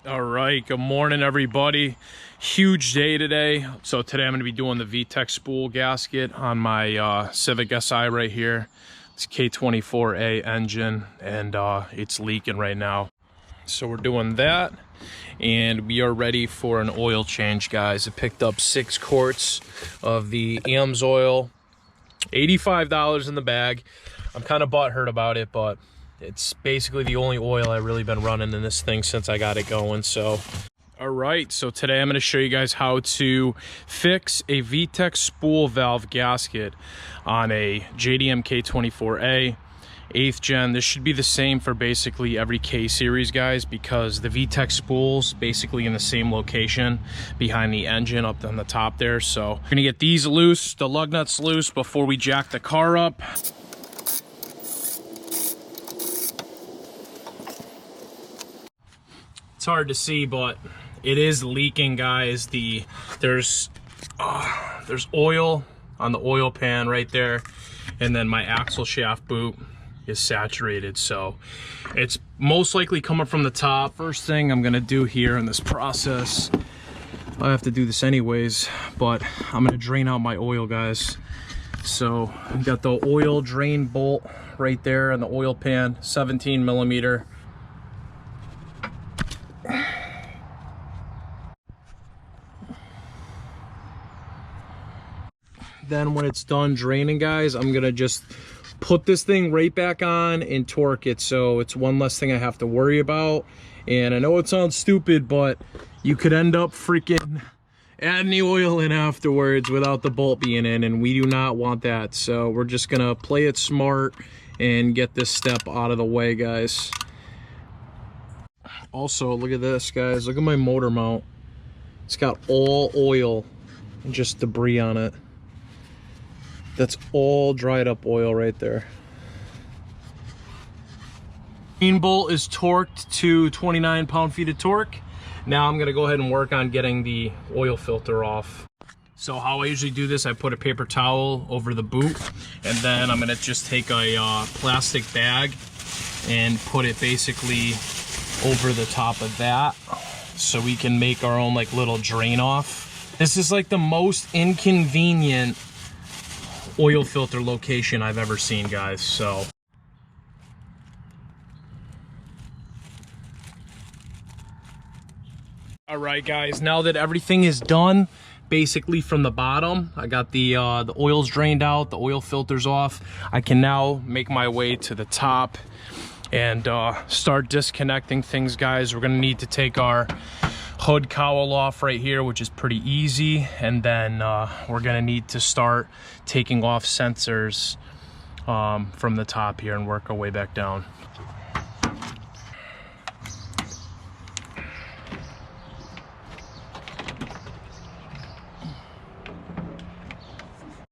All right, good morning everybody. Huge day today. So today I'm going to be doing the vtec spool gasket on my Civic Si right here. It's k24 engine and it's leaking right now. So we're doing that and we are ready for an oil change, guys. I picked up 6 quarts of the AMS oil, $85 in the bag. I'm kind of butthurt about it, but it's basically the only oil I've really been running in this thing since I got it going. So, all right, so today I'm going to show you guys how to fix a vtec spool valve gasket on a JDM k24A 8th gen. This should be the same for basically every K series, guys, because the vtec spool's basically in the same location behind the engine up on the top there. So we're gonna get these loose, the lug nuts loose, before we jack the car up. It's hard to see, but it is leaking, guys. There's oil on the oil pan right there, and then my axle shaft boot is saturated, so it's most likely coming from the top. First thing I'm gonna do here in this process, I have to do this anyways, but I'm gonna drain out my oil, guys. So I've got the oil drain bolt right there in the oil pan, 17 millimeter. Then when it's done draining, guys, I'm gonna just put this thing right back on and torque it, so it's one less thing I have to worry about. And I know it sounds stupid, but you could end up freaking adding the oil in afterwards without the bolt being in, and we do not want that. So we're just gonna play it smart and get this step out of the way, guys. Also, look at this, guys. Look at my motor mount. It's got all oil and just debris on it. That's all dried up oil right there. Green bolt is torqued to 29 pound-feet of torque. Now I'm gonna go ahead and work on getting the oil filter off. So how I usually do this, I put a paper towel over the boot, and then I'm gonna just take a plastic bag and put it basically over the top of that, so we can make our own like little drain off. This is like the most inconvenient oil filter location I've ever seen, guys. So all right, guys, now that everything is done basically from the bottom, I got the oil's drained out, the oil filter's off, I can now make my way to the top and start disconnecting things, guys. We're gonna need to take our hood cowl off right here, which is pretty easy, and then we're gonna need to start taking off sensors from the top here and work our way back down.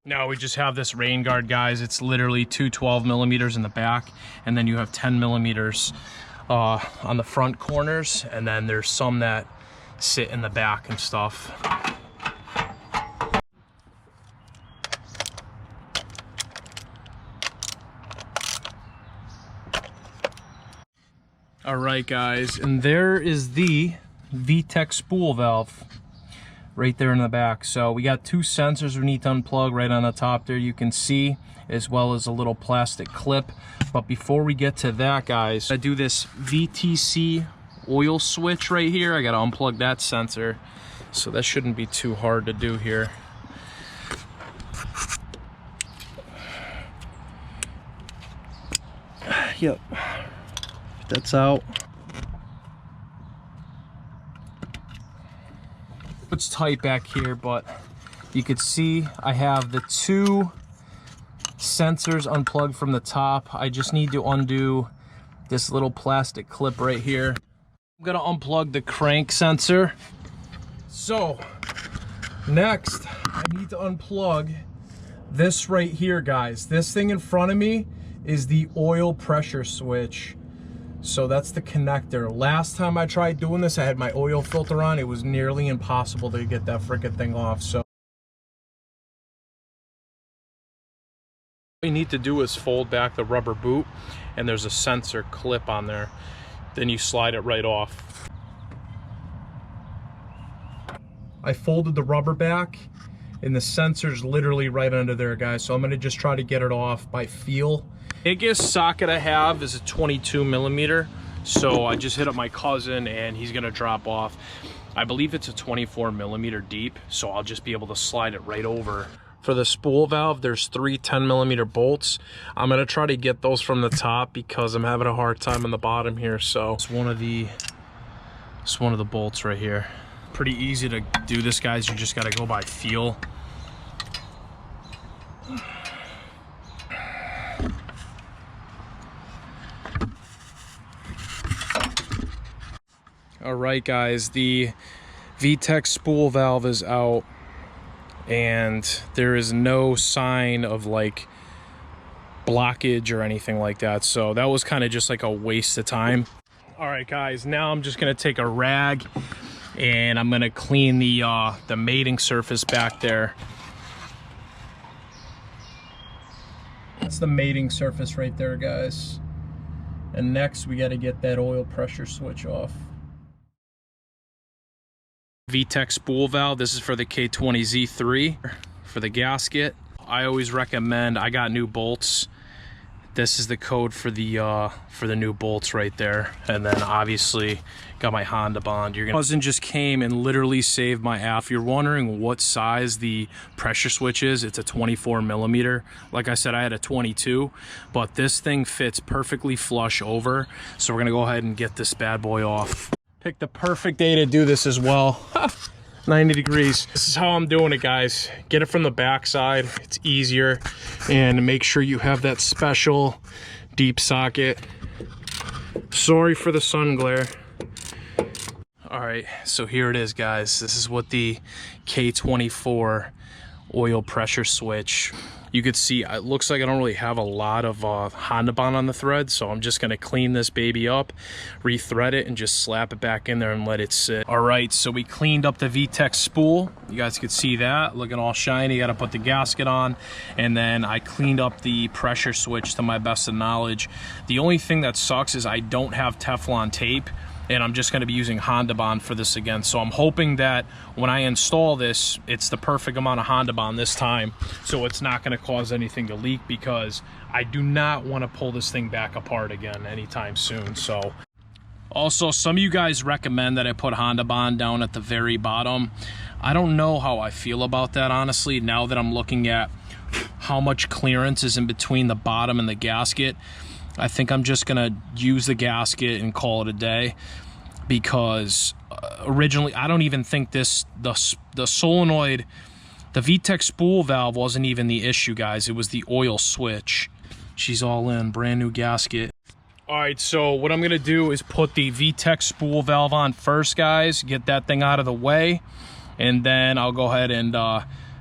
Now we just have this rain guard, guys. It's literally 12 millimeters in the back, and then you have 10 millimeters on the front corners, and then there's some that sit in the back and stuff. All right, guys, and there is the vtec spool valve right there in the back. So we got 2 sensors we need to unplug right on the top there, you can see, as well as a little plastic clip. But before we get to that, guys, I do this VTC oil switch right here. I gotta unplug that sensor, so that shouldn't be too hard to do here. Yep, that's out. It's tight back here, but you could see I have the 2 sensors unplugged from the top. I just need to undo this little plastic clip right here. I'm gonna unplug the crank sensor. So next I need to unplug this right here, guys. This thing in front of me is the oil pressure switch. So that's the connector. Last time I tried doing this, I had my oil filter on. It was nearly impossible to get that freaking thing off. So all you need to do is fold back the rubber boot, and there's a sensor clip on there. Then you slide it right off. I folded the rubber back, and the sensor's literally right under there, guys. So I'm gonna just try to get it off by feel. Biggest socket I have is a 22 millimeter. So I just hit up my cousin and he's gonna drop off. I believe it's a 24 millimeter deep, so I'll just be able to slide it right over. For the spool valve, there's 3 10 millimeter bolts. I'm gonna try to get those from the top because I'm having a hard time on the bottom here. So it's one of the bolts right here. Pretty easy to do this, guys. You just gotta go by feel. All right, guys, the vtec spool valve is out and there is no sign of like blockage or anything like that. So that was kind of just like a waste of time. All right, guys, now I'm just gonna take a rag and I'm gonna clean the mating surface back there. That's the mating surface right there, guys. And next we gotta get that oil pressure switch off. vtec spool valve. This is for the k20 Z3 for the gasket. I always recommend, I got new bolts. This is the code for the new bolts right there. And then obviously got my Honda bond. Your cousin just came and literally saved my ass. If you're wondering what size the pressure switch is, it's a 24 millimeter. Like I said, I had a 22, but this thing fits perfectly flush over. So we're gonna go ahead and get this bad boy off. Picked the perfect day to do this as well. 90 degrees. This is how I'm doing it, guys. Get it from the back side. It's easier. And make sure you have that special deep socket. Sorry for the sun glare. All right, so here it is, guys. This is what the k24 oil pressure switch. You could see it looks like I don't really have a lot of Honda bond on the thread, so I'm just gonna clean this baby up, rethread it, and just slap it back in there and let it sit. All right, so we cleaned up the vtec spool. You guys could see that, looking all shiny. Gotta put the gasket on, and then I cleaned up the pressure switch to my best of knowledge. The only thing that sucks is I don't have Teflon tape, and I'm just gonna be using Honda bond for this again. So I'm hoping that when I install this, it's the perfect amount of Honda bond this time, so it's not gonna cause anything to leak, because I do not wanna pull this thing back apart again anytime soon. So also, some of you guys recommend that I put Honda bond down at the very bottom. I don't know how I feel about that, honestly, now that I'm looking at how much clearance is in between the bottom and the gasket. I think I'm just gonna use the gasket and call it a day, because originally I don't even think the solenoid, the vtec spool valve wasn't even the issue, guys. It was the oil switch. She's all in, brand new gasket. All right, so what I'm gonna do is put the vtec spool valve on first, guys, get that thing out of the way, and then I'll go ahead and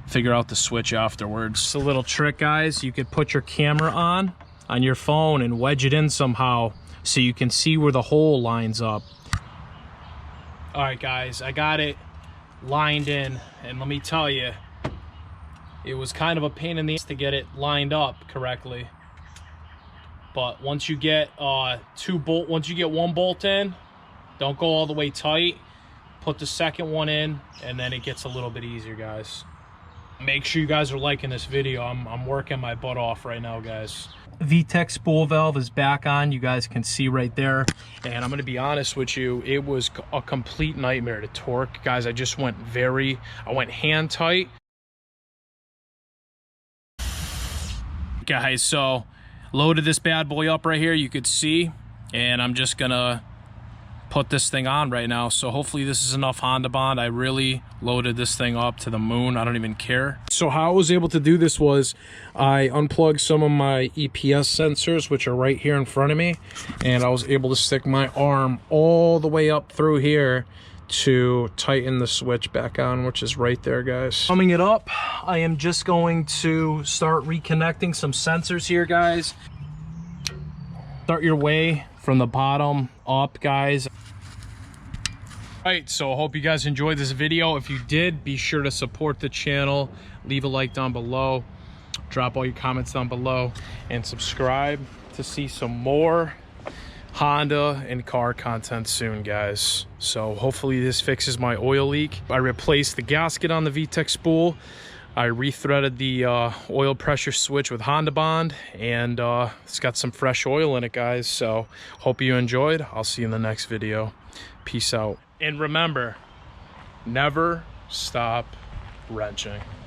figure out the switch afterwards. It's a little trick, guys. You could put your camera on your phone and wedge it in somehow so you can see where the hole lines up. All right, guys, I got it lined in, and let me tell you, it was kind of a pain in the ass to get it lined up correctly. But once you get once you get one bolt in, don't go all the way tight. Put the second one in, and then it gets a little bit easier, guys. Make sure you guys are liking this video. I'm working my butt off right now, guys. vtec spool valve is back on, you guys can see right there, and I'm gonna be honest with you, it was a complete nightmare to torque, guys. I just went hand tight, guys. So loaded this bad boy up right here, you could see, and I'm just gonna put this thing on right now. So hopefully this is enough Honda bond. I really loaded this thing up to the moon. I don't even care. So how I was able to do this was I unplugged some of my EPS sensors, which are right here in front of me, and I was able to stick my arm all the way up through here to tighten the switch back on, which is right there, guys. Summing it up, I am just going to start reconnecting some sensors here, guys. Start your way from the bottom up, guys. All right, so I hope you guys enjoyed this video. If you did, be sure to support the channel, leave a like down below, drop all your comments down below, and subscribe to see some more Honda and car content soon, guys. So hopefully this fixes my oil leak. I replaced the gasket on the vtec spool. I rethreaded the oil pressure switch with Honda Bond, and it's got some fresh oil in it, guys. So hope you enjoyed. I'll see you in the next video. Peace out. And remember, never stop wrenching.